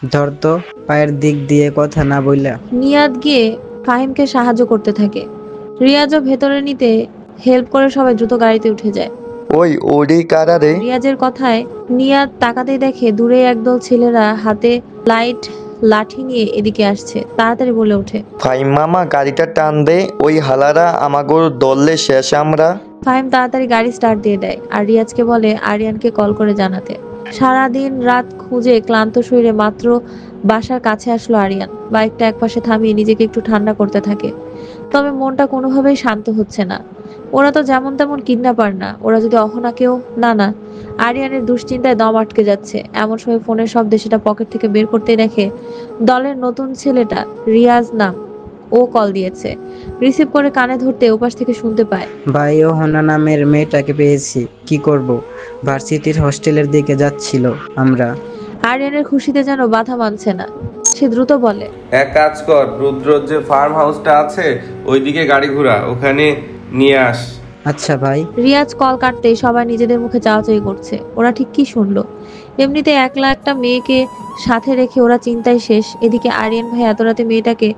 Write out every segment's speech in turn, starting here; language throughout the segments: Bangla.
ধর তো, পায়ের দিক দিয়ে কথা না বইলা। নিয়াদ গিয়ে ফাহিমকে সাহায্য করতে থাকে। রিয়াজও ভেতরে নিতে হেল্প করে সবাই দ্রুত গাড়িতে উঠে যায়। ওই ওডি কারারে? রিয়াজের কথায় নিয়াদ তাকাতেই দেখে দূরে একদল ছেলেরা হাতে লাইট লাঠি নিয়ে এদিকে আসছে। তাড়াতাড়ি বলে ওঠে, ফাইম মামা গাড়িটা টান দে, ওই হালারা আমাগোর দললে শেষ আমরা। ফাহিম তাড়াতাড়ি গাড়ি স্টার্ট দিয়ে দেয় আর রিয়াজকে বলে আরিয়ানকে কল করে জানাতে। সারাদিন রাত খুঁজে ক্লান্ত শরীরে মাত্র বাসার কাছে আসলো আরিয়ান। বাইকটা একপাশে থামিয়ে নিজেকে একটু ঠান্ডা করতে থাকে। তবে মনটা কোনোভাবেই শান্ত হচ্ছে না। ওরা তো যেমন তেমন কিডন্যাপার না, ওরা যদি অহনাকেও না না। আরিয়ানের দুশ্চিন্তায় দম আটকে যাচ্ছে। এমন সময় ফোনের শব্দে সেটা পকেট থেকে বের করতেই দেখে দলের নতুন ছেলেটা রিয়াজ নাম, ও কল দিয়েছে। রিসিভ করে কানে ধরতে ওপাশ থেকে শুনতে পায়, ভাই, হোনা নামের মেয়েটাকে পেয়েছি, কি করব? ভার্সিটির হোস্টেলের দিকে যাচ্ছিল আমরা। আরিয়ানের খুশিতে যেন বাধা মানছে না। সে দ্রুত বলে, এক কাজ কর, রুদ্রর যে ফার্ম হাউসটা আছে ওইদিকে গাড়ি ঘোরা, ওখানে নিয়ে আস। আচ্ছা ভাই। রিয়াজ কল কাটতেই সবাই নিজেদের মুখে চাওয়াচাই করছে। ওরা ঠিক কি শুনলো? এমনিতে একলা একটা মেয়েকে সাথে রেখে ওরা চিন্তায় শেষ। এদিকে আরিয়ান ভাই এত রাতে মেয়েটাকে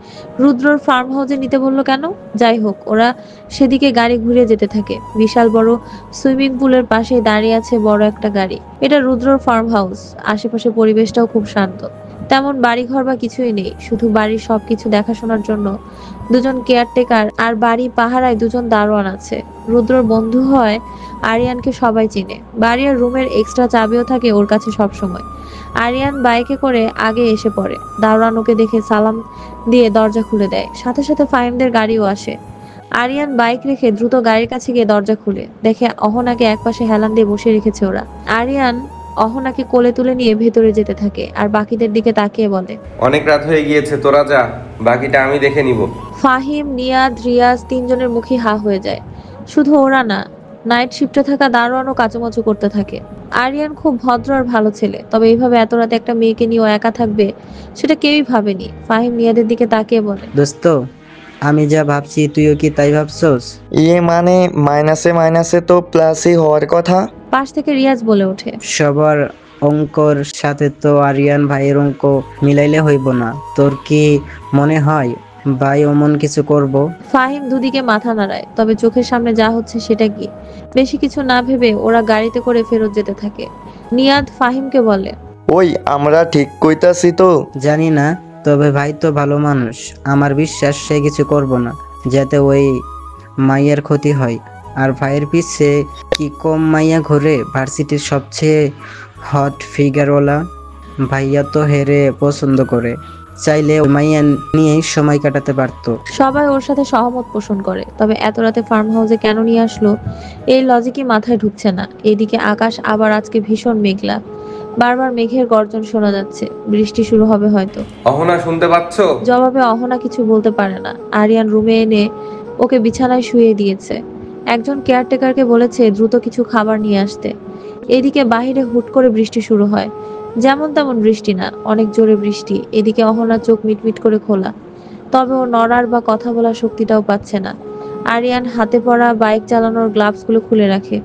রুদ্রর ফার্ম হাউসে নিতে বললো কেন? যাই হোক, ওরা সেদিকে গাড়ি ঘুরিয়ে যেতে থাকে। বিশাল বড় সুইমিং পুলের পাশে দাঁড়িয়ে আছে বড় একটা গাড়ি। এটা রুদ্রর ফার্ম হাউস। আশেপাশে পরিবেশটাও খুব শান্ত। তেমন বাড়িঘর বা কিছুই নেই, শুধু বাড়ির সবকিছু দেখাশোনার জন্য দুজন কেয়ারটেকার আর বাড়ি পাহারায় দুজন দারোয়ান আছে। রুদ্রর বন্ধু হয় আরিয়ানকে সবাই চিনে। বাড়ি আর রুমের এক্সট্রা চাবিও থাকে ওর কাছে সব সময়। আরিয়ান বাইকে করে আগে এসে পড়ে। দারোয়ান ওকে দেখে সালাম দিয়ে দরজা খুলে দেয়। সাথে সাথে ফাহিমদের গাড়িও আসে। আরিয়ান বাইক রেখে দ্রুত গাড়ির কাছে গিয়ে দরজা খুলে দেখে অহনাকে একপাশে হেলান দিয়ে বসে রেখেছে ওরা। আরিয়ান অহনাকে কোলে তুলে নিয়ে ভেতরে যেতে থাকে আর বাকিদের দিকে তাকিয়ে বলে, অনেক রাত হয়ে গিয়েছে, তোরা যা, বাকিটা আমি দেখে নিব। ফাহিম, নিয়াদ, রিয়াজ তিনজনের মুখই হা হয়ে যায়। শুধু ওরা না, নাইট শিফটে থাকা দারোয়ানও কাচুমাচু করতে থাকে। আরিয়ান খুব ভদ্র আর ভালো ছেলে, তবে এইভাবে এত রাতে একটা মেয়েকে নিয়ে ও একা থাকবে সেটা কেউই ভাবেনি। ফাহিম নিয়াদের দিকে তাকিয়ে বলে, দোস্ত, আমি যা ভাবছি তুইও কি তাই ভাবছস? ইয়ে মানে মাইনাসে মাইনাসে তো প্লাসই হওয়ার কথা। পাশ থেকে রিয়াজ বলে ওঠে, সবার অঙ্কর সাথে তো আরিয়ান ভাইয়ের অঙ্ক মিলাইলে হইব না। তোর কি মনে হয় ভাই অমন কিছু করব? ফাহিম দুদিকে মাথা নাড়ায়, তবে চোখের সামনে যা হচ্ছে সেটা কি। বেশি কিছু না ভেবে ওরা গাড়িতে করে ফেরত যেতে থাকে। নিয়াদ ফাহিমকে বলে, ওই আমরা ঠিক কইতাছি তো? জানি না, তবে ভাই তো ভালো মানুষ। আমার বিশ্বাস সে কিছু করব না, যাতে ওই মাইয়ার ক্ষতি হয়। আর ভাইয়ের পিছে কি কম মাইয়া ঘুরে? ভার্সিটির সবচেয়ে হট ফিগারওয়ালা ভাইয়া তো হেরে পছন্দ করে। চাইলে ওই মাইয়া নিয়েই সময় কাটাতে পারতো। সবাই ওর সাথে সহমত পোষণ করে, তবে এত রাতে ফার্ম হাউসে কেন নিয়ে আসলো এই লজিকই মাথায় ঢুকছে না। এদিকে আকাশ আবার আজকে ভীষণ মেঘলা। বারবার মেঘের গর্জন শোনা যাচ্ছে, বৃষ্টি শুরু হবে হয়তো। অহনা শুনতে পাচ্ছ? জবাবে অহনা কিছু বলতে পারে না। আরিয়ান রুমে এনে ওকে বিছানায় শুইয়ে দিয়েছে। একজন কেয়ারটেকারকে বলেছে দ্রুত কিছু খাবার নিয়ে আসতে। এদিকে বাহিরে হুট করে বৃষ্টি শুরু হয়। যেমন তেমন বৃষ্টি না, অনেক জোরে বৃষ্টি। এদিকে অহনার চোখ মিটমিট করে খোলা, তবে ও নড়ার বা কথা বলার শক্তিটাও পাচ্ছে না। আরিয়ান হাতে পড়া বাইক চালানোর গ্লাভসগুলো খুলে রাখে,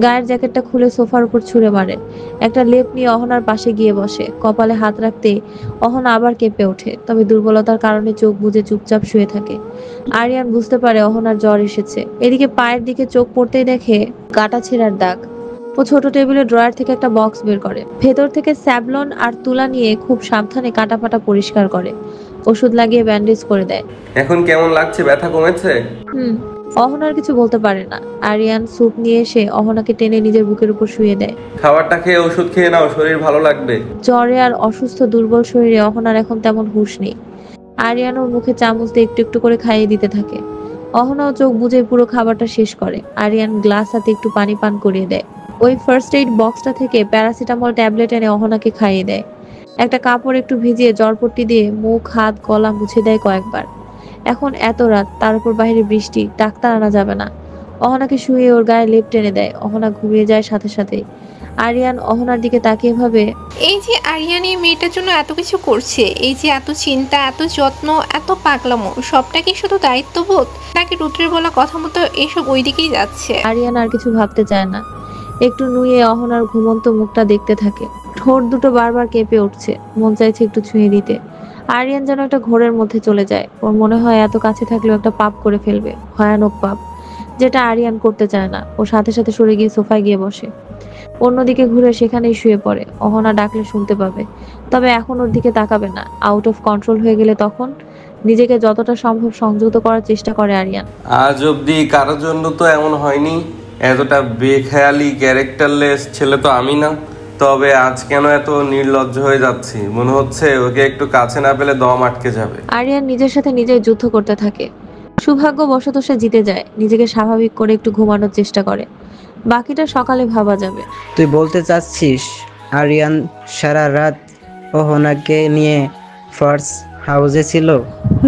গায়ের জ্যাকেটটা খুলে সোফার উপর ছুঁড়ে মারে। একটা লেপ নিয়ে অহনার পাশে গিয়ে বসে। কপালে হাত রাখতে অহনা আবার কেঁপে ওঠে, তবে দুর্বলতার কারণে চোখ বুজে চুপচাপ শুয়ে থাকে। আরিয়ান বুঝতে পারে অহনার জ্বর এসেছে। এদিকে পায়ের দিকে চোখ পড়তেই দেখে কাটা ছেঁড়ার দাগ। ও ছোট টেবিলের ড্রয়ার থেকে একটা বক্স বের করে, ভেতর থেকে স্যাভলন আর তুলা নিয়ে খুব সাবধানে কাটা পাটা পরিষ্কার করে, ওষুধ লাগিয়ে ব্যান্ডেজ করে দেয়। এখন কেমন লাগছে? ব্যথা কমেছে? অহনার কিছু বলতে পারে না। আরিয়ান স্যুপ নিয়ে এসে অহনাকে টেনে নিজের বুকের উপর শুয়ে দেয়। খাবারটা খেয়ে ওষুধ খেয়ে নাও, শরীর ভালো লাগবে। জ্বরে আর অসুস্থ দুর্বল শরীরে অহনার এখন তেমন হুঁশ নেই। আরিয়ান ওর মুখে চামচ দিয়ে একটু একটু করে খাইয়ে দিতে থাকে। অহনাও চোখ বুজে পুরো খাবারটা শেষ করে। আরিয়ান গ্লাস হাতে একটু পানি পান করিয়ে দেয়। ওই ফার্স্ট এইড বক্সটা থেকে প্যারাসিটামল ট্যাবলেট এনে অহনাকে খাইয়ে দেয়। একটা কাপড় একটু ভিজিয়ে জ্বরপট্টি দিয়ে মুখ হাত গলা মুছে দেয় কয়েকবার। এখন এত রাত, তার উপর বাইরে বৃষ্টি, ডাক্তার আনা যাবে না। অহনাকে শুয়ে ওর গায়ে লেপ টেনে দেয়। অহনা ঘুমিয়ে যায় সাথে সাথে। আরিয়ান অহনার দিকে তাকিয়ে ভাবে, এই যে আরিয়ান এই মেয়েটার জন্য এত কিছু করছে, এই যে এত চিন্তা, এত যত্ন, এত পাগলামো, সবটা কি শুধু দায়িত্ববোধ, নাকি রুদ্রের বলা কথা মতো এসব ওই দিকেই যাচ্ছে? আরিয়ান আর কিছু ভাবতে চায় না। একটু নুয়ে অহনার ঘুমন্ত মুখটা দেখতে থাকে। ঠোঁট দুটো বারবার কেঁপে উঠছে, মন চাইছে একটু ছুঁয়ে দিতে। আরিয়ান যেন একটা ঘোরের মধ্যে চলে যায়। ওর মনে হয় এত কাছে থাকলেও একটা পাপ করে ফেলবে, ভয়ানক পাপ, যেটা আরিয়ান করতে চায় না। ও সাথে সাথে সরে গিয়ে সোফায় গিয়ে বসে, অন্যদিকে ঘুরে সেখানেই শুয়ে পড়ে। অহনা ডাকলে শুনতে পাবে, তবে এখন ওর দিকে তাকাবে না। আউট অফ কন্ট্রোল হয়ে গেলে তখন নিজেকে যতটা সম্ভব সংযত করার চেষ্টা করে আরিয়ান। আজ অব্দি কারোর জন্য তো এমন হয়নি। এতটা বেখেয়ালি ক্যারেক্টারলেস ছেলে তো আমি না। তবে আজ কেন এত নির্লজ্জ হয়ে যাচ্ছি? মনে হচ্ছে ওকে একটু কাছে না পেলে দম আটকে যাবে। আরিয়ান নিজের সাথে নিজেই যুদ্ধ করতে থাকে। সৌভাগ্যবশত সে জিতে যায়, নিজেকে স্বাভাবিক করে একটু ঘুমানোর চেষ্টা করে। বাকিটা সকালে ভাবা যাবে। তুই বলতে চাচ্ছিস আরিয়ান সারা রাত অহনাকে নিয়ে ফার্স্ট হাউসে ছিল?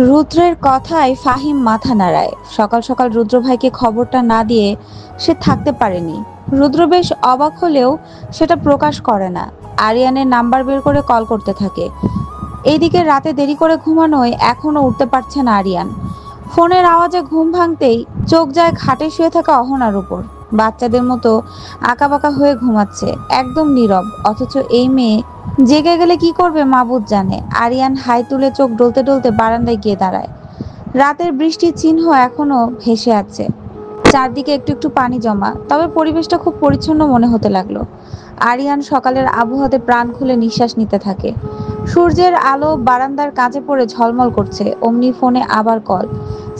রুদ্রের কথায় ফাহিম মাথা নাড়ায়। সকাল সকাল রুদ্র ভাইকে খবরটা না দিয়ে সে থাকতে পারেনি। রুদ্র বেশ অবাক হলেও সেটা প্রকাশ করে না। আরিয়ানের নাম্বার বের করে কল করতে থাকে। এইদিকে রাতে দেরি করে ঘুমানোয় এখনো উঠতে পারছে না আরিয়ান। ফোনের আওয়াজে ঘুম ভাঙতেই চোখ যায় খাটে শুয়ে থাকা অহনার উপর। বাচ্চাদের মতো আঁকাবাঁকা হয়ে ঘুমাচ্ছে, একদম নীরব। অথচ এই মেয়ে জেগে গেলে কি করবে মাবুদ জানে। আরিয়ান হাই তুলে চোখ ডলতে ডলতে বারান্দায় গিয়ে দাঁড়ায়। রাতের বৃষ্টির চিহ্ন এখনো ভেসে আছে, চারদিকে একটু একটু পানি জমা, তবে পরিবেশটা খুব পরিচ্ছন্ন মনে হতে লাগলো। আরিয়ান সকালের আবহাওয়াতে প্রাণ খুলে নিঃশ্বাস নিতে থাকে। সূর্যের আলো বারান্দার কাঁচে পড়ে ঝলমল করছে। অমনি ফোনে আবার কল।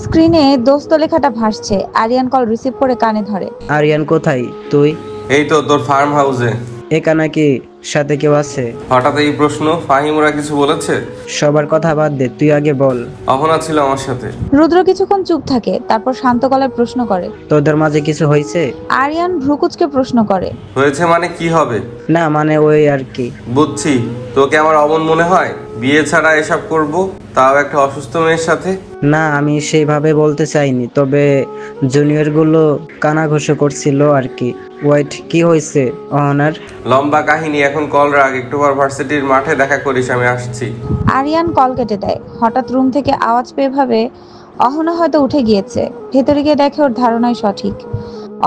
স্ক্রিনে দোস্ত লেখাটা ভাসছে। আরিয়ান কল রিসিভ করে কানে ধরে। আরিয়ান কোথায় তুই? এই তো তোর ফার্ম হাউসে। একা নাকি সাথে কেউ আছে? হঠাৎ এই প্রশ্ন? ফাহিম ওরা কিছু বলেছে? সবার কথা বাদ দে, তুই আগে বল। অহনা ছিল আমার সাথে। রুদ্র কিছুক্ষণ চুপ থাকে, তারপর শান্ত গলায় প্রশ্ন করে। তোদের মাঝে কিছু হয়েছে? আরিয়ান ভ্রুকুচকে প্রশ্ন করে। হয়েছে মানে কি হবে? না মানে ওই আর কি। বুঝছি। তোকে আমার অমন মনে হয়? বিয়ে ছাড়া এসব করব, তাও একটা অসুস্থ মেয়ের সাথে? না আমি সেইভাবে বলতে চাইনি, তবে জুনিয়রগুলো কানাঘুষো করছিল আর কি। ওয়েট, কি হয়েছে অহনার? লম্বা কাহিনী, এখন কল রাখ। একটু পর ভার্সিটির মাঠে দেখা করিস, আমি আসছি। আরিয়ান কল কেটে দেয়। হঠাৎ রুম থেকে আওয়াজ পেয়ে ভাবে অহনা হয়তো উঠে গিয়েছে। ভেতরে গিয়ে দেখে ওর ধারণাই সঠিক।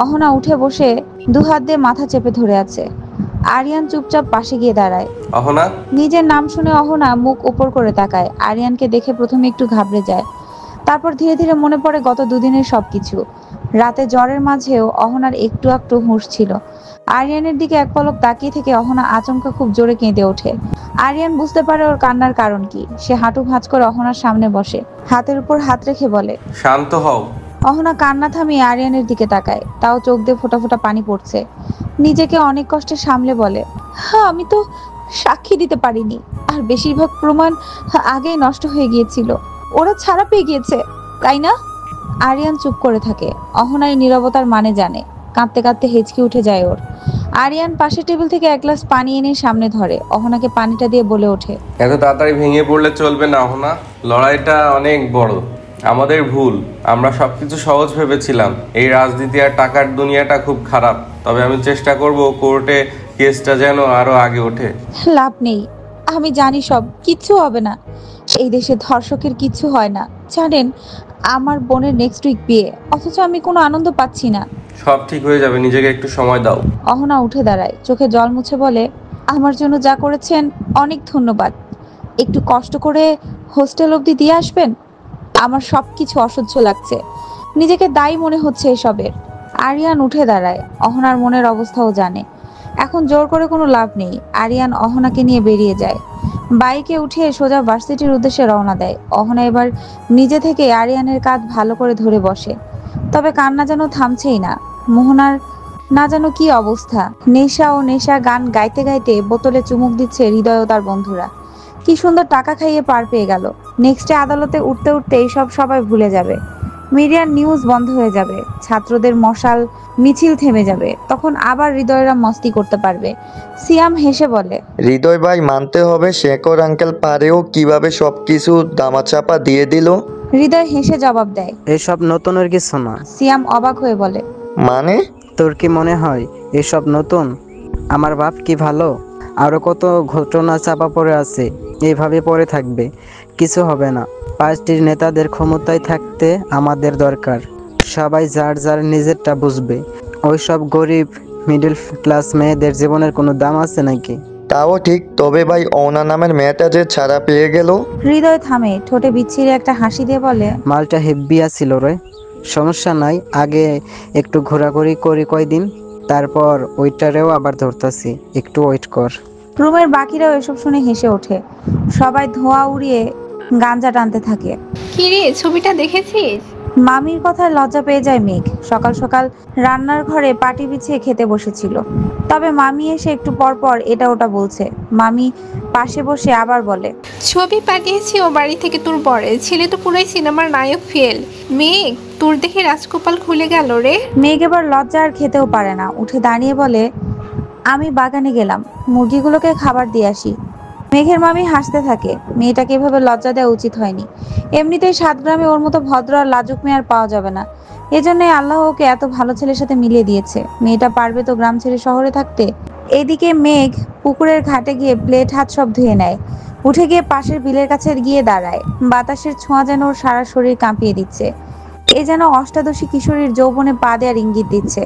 অহনা উঠে বসে দুহাত দিয়ে মাথা চেপে ধরে আছে। আরিয়ান চুপচাপ পাশে গিয়ে দাঁড়ায়। অহনা? নিজের নাম শুনে অহনা মুখ উপর করে তাকায়। আরিয়ানকে দেখে প্রথমে একটু ঘাবড়ে যায়, তারপর ধীরে ধীরে মনে পড়ে গত দুদিনের সবকিছু। রাতে জ্বরের মাঝেও অহনার একটু একটু হুঁশ ছিল। আরিয়ানের দিকে এক পলক তাকিয়ে থেকে অহনা আচমকা খুব জোরে কেঁদে ওঠে। আরিয়ান বুঝতে পারে ওর কান্নার কারণ কি। সে হাঁটু ভাঁজ করে অহনার সামনে বসে, হাতের উপর হাত রেখে বলে, শান্ত হও। অহনা কান্না থামিয়ে আরিয়ানের দিকে তাকায়, তাও চোখ দিয়ে ফোঁটা ফোঁটা পানি পড়ছে। নিজেকে অনেক কষ্টে সামলে বলে, হ্যাঁ আমি তো সাক্ষী দিতে পারিনি, আর বেশিরভাগ প্রমাণ আগেই নষ্ট হয়ে গিয়েছিল। ওরা ছাড়া পেয়ে গিয়েছে, তাই না? আরিয়ান চুপ করে থাকে। অহনা এই নীরবতার মানে জানে। কাঁদতে কাঁদতে হেঁচকি উঠে যায় ওর। আরিয়ান পাশের টেবিল থেকে এক গ্লাস পানি এনে সামনে ধরে। অহনাকে পানিটা দিয়ে বলে ওঠে, এত তাড়াতাড়ি ভেঙে পড়লে চলবে না অহনা। লড়াইটা অনেক বড়। আমাদের ভুল। আমরা সবকিছু সহজ ভেবেছিলাম। এই রাজনীতি আর টাকার দুনিয়াটা খুব খারাপ। তবে আমি চেষ্টা করব কোর্টে কেসটা যেন আরো আগে ওঠে। লাভ নেই, আমি জানি সব কিচ্ছু হবে না। এই দেশে ধর্ষকের কিচ্ছু হয় না জানেন। আমার বোনের নেক্সট উইক বিয়ে, অথচ আমি কোনো আনন্দ পাচ্ছি না। সব ঠিক হয়ে যাবে, নিজেকে একটু সময় দাও। অহনা উঠে দাঁড়ায়, চোখে জল মুছে বলে, আমার জন্য যা করেছেন অনেক ধন্যবাদ। একটু কষ্ট করে হোস্টেল অবধি দিয়ে আসবেন? আমার সবকিছু অসহ্য লাগছে, নিজেকে দায়ী মনে হচ্ছে এসবের। আরিয়ান উঠে দাঁড়ায়। অহনার মনের অবস্থাও জানে। এখন জোর করে কোনো লাভ নেই। আরিয়ান অহনাকে নিয়ে বেরিয়ে যায়। বাইকে উঠে সোজা ভার্সিটির উদ্দেশ্যে রওনা দেয়। অহনা এবার নিজে থেকে আরিয়ানের কাঁধ ভালো করে ধরে বসে, তবে কান্না যেন থামছেই না। মোহনার না যেন কি অবস্থা। নেশা গান গাইতে গাইতে বোতলে চুমুক দিচ্ছে হৃদয় ও তার বন্ধুরা। কি সুন্দর টাকা খাইয়ে পার পেয়ে গেল। নেক্সটে আদালতে উঠতে উঠতে এইসব সবাই ভুলে যাবে। মিডিয়ার নিউজ বন্ধ হয়ে যাবে, ছাত্রদের মশাল মিছিল থেমে যাবে। তখন আবার হৃদয়রা মস্তি করতে পারবে। সিয়াম হেসে বলে, হৃদয় ভাই মানতে হবে, শেখর আঙ্কেল পারেও কিভাবে সবকিছু দামাচাপা দিয়ে দিল। হৃদয় হেসে জবাব দেয়, এসব নতুনের কিছু না। সিয়াম অবাক হয়ে বলে, মানে? তোর কি মনে হয় এসব নতুন? আমার বাপ কি ভালো? আরো কত ঘটনা চাপা পড়ে আছে, এইভাবে পড়ে থাকবে, কিছু হবে না। পার্টির নেতাদের ক্ষমতায় থাকতে আমাদের দরকার। সবাই যার যার নিজেরটা বুঝবে। ওইসব গরিব মিডল ক্লাস মেয়েদের জীবনের কোনো দাম আছে নাকি? তাও ঠিক, তবে ভাই অওনা নামের মেয়েটা যে ছাড়া পেয়ে গেল। হৃদয় থামে, ঠোঁটে বিচ্ছিরি একটা হাসি দিয়ে বলে, মালটা হেব্বি ছিল রে। সমস্যা নাই, আগে একটু ঘোরাঘুরি করি কয়দিন, তারপর ওইটারেও আবার ধরতাছি, একটু ওয়েট কর। রুমের বাকিরাও এসব শুনে হেসে ওঠে। সবাই ধোঁয়া উড়িয়ে গাঞ্জা টানতে থাকে। কি রে, ছবিটা দেখেছিস? মামির কথায় লজ্জা পেয়ে যায় মেঘ। সকাল সকাল রান্নার ঘরে পাটি বিছিয়ে খেতে বসেছিল, তবে মামি এসে একটু পর পর এটা ওটা বলছে। মামি পাশে বসে আবার বলে, ছবি পাঠিয়েছি ও বাড়ি থেকে তোর বরের ছেলে তো পুরাই সিনেমার নায়ক ফেল। মেঘ, তোর দেখে রাজকপাল খুলে গেল রে। মেঘ এবার লজ্জা আর খেতেও পারে না, উঠে দাঁড়িয়ে বলে, আমি বাগানে গেলাম, মুরগিগুলোকে খাবার দিয়ে আসি। মেঘের মামি হাসতে থাকে। মেয়েটাকে এভাবে লজ্জা দেওয়া উচিত হয়নি। এমনিতেই 7 গ্রামে ওর মতো ভদ্র আর লাজুক মেয়ে আর পাওয়া যাবে না। এজন্যই আল্লাহ ওকে এত ভালো ছেলের সাথে মিলিয়ে দিয়েছে। মেয়েটা পারবে তো গ্রাম ছেড়ে শহরে থাকতে। এদিকে মেঘ পুকুরের ঘাটে গিয়ে প্লেট হাত সব ধুয়ে নেয়। উঠে গিয়ে পাশের বিলের কাছে গিয়ে দাঁড়ায়। বাতাসের ছোঁয়া যেন ওর সারা শরীর কাঁপিয়ে দিচ্ছে। এ যেন অষ্টাদশী কিশোরীর যৌবনে পা দেওয়ার ইঙ্গিত দিচ্ছে।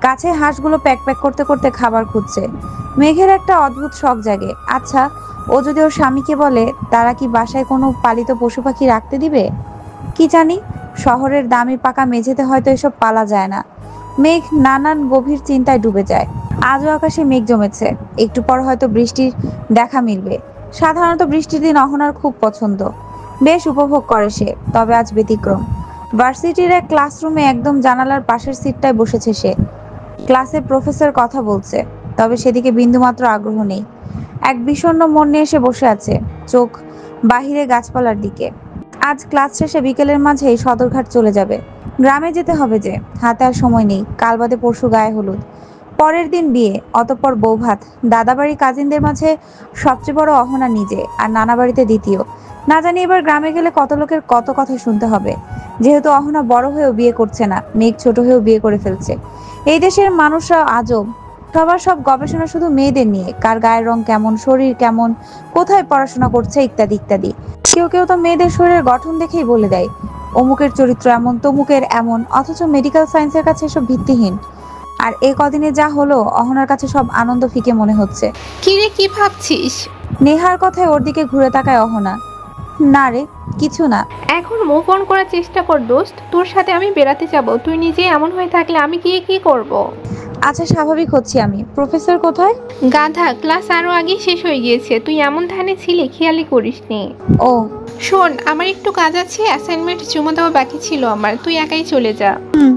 কাছে হাঁসগুলো প্যাক প্যাক করতে করতে খাবার খুঁজছে। মেঘের একটা অদ্ভুত শখ জাগে। আচ্ছা, ও যদি ওর স্বামীকে বলে, তারা কি বাসায় কোনো পালিত পশু পাখি রাখতে দিবে? কি জানি, শহরের দামি পাকা মেঝেতে হয়তো এসব পালা যায় না। মেঘ নানান গভীর চিন্তায় ডুবে যায়। আজও আকাশে মেঘ জমেছে, একটু পর হয়তো বৃষ্টির দেখা মিলবে। সাধারণত বৃষ্টির দিন অহনার খুব পছন্দ, বেশ উপভোগ করে সে। তবে আজ ব্যতিক্রম। ভার্সিটির এক ক্লাসরুমে একদম জানালার পাশের সিটটায় বসেছে সে। ক্লাসে প্রফেসর কথা বলছে, তবে সেদিকে বিন্দুমাত্র আগ্রহ নেই। এক বিষণ্ণ মন নিয়ে এসে বসে আছে, চোখ বাহিরে গাছপালার দিকে। আজ ক্লাস শেষে বিকেলের মাঝেই সদরঘাট চলে যাবে। গ্রামে যেতে হবে যে, হাতে আর সময় নেই। কাল বাদে পরশু গায়ে হলুদ, পরের দিন বিয়ে, অতঃপর বৌভাত। দাদাবাড়ি কাজিনদের মাঝে সবচেয়ে বড় অহনা নিজে, আর নানা বাড়িতে দ্বিতীয়। না জানি এবার গ্রামে গেলে কত লোকের কত কথা শুনতে হবে। যেহেতু অহনা বড় হয়েও বিয়ে করছে না, মেঘ ছোট হয়েও বিয়ে করে ফেলছে। এই দেশের মানুষরা আজব, সবার সব গবেষণা শুধু মেয়েদের নিয়ে। কার গায়ের রং কেমন, শরীর কেমন, কোথায় পড়াশোনা করছে, ইত্যাদি ইত্যাদি। কেউ কেউ তো মেয়েদের শরীরের গঠন দেখেই বলে দেয় অমুকের চরিত্র এমন, তমুকের এমন। অথচ মেডিকেল সায়েন্সের কাছে এসব ভিত্তিহীন। আর এই কদিনে যা হলো, অহনার কাছে সব আনন্দ ফিকে মনে হচ্ছে। কি রে, কি ভাবছিস? নেহার কথায় ওর দিকে ঘুরে তাকায় অহনা। না রে, কিছু না। এখন মুভ অন করার চেষ্টা কর দোস্ত। তোর সাথে আমি বেড়াতে যাব, তুই নিজে এমন হয়ে থাকলে আমি গিয়ে কি করব? আচ্ছা, স্বাভাবিক হচ্ছি আমি। প্রফেসর কোথায়? গাধা, ক্লাস আরো আগে শেষ হয়ে গিয়েছে, তুই এমন ধ্যানে ছিলি খেয়ালই করিসনি। ও, শোন, আমার একটু কাজ আছে, অ্যাসাইনমেন্ট জমা দেওয়া বাকি ছিল আমার, তুই একাই চলে যা। হুম।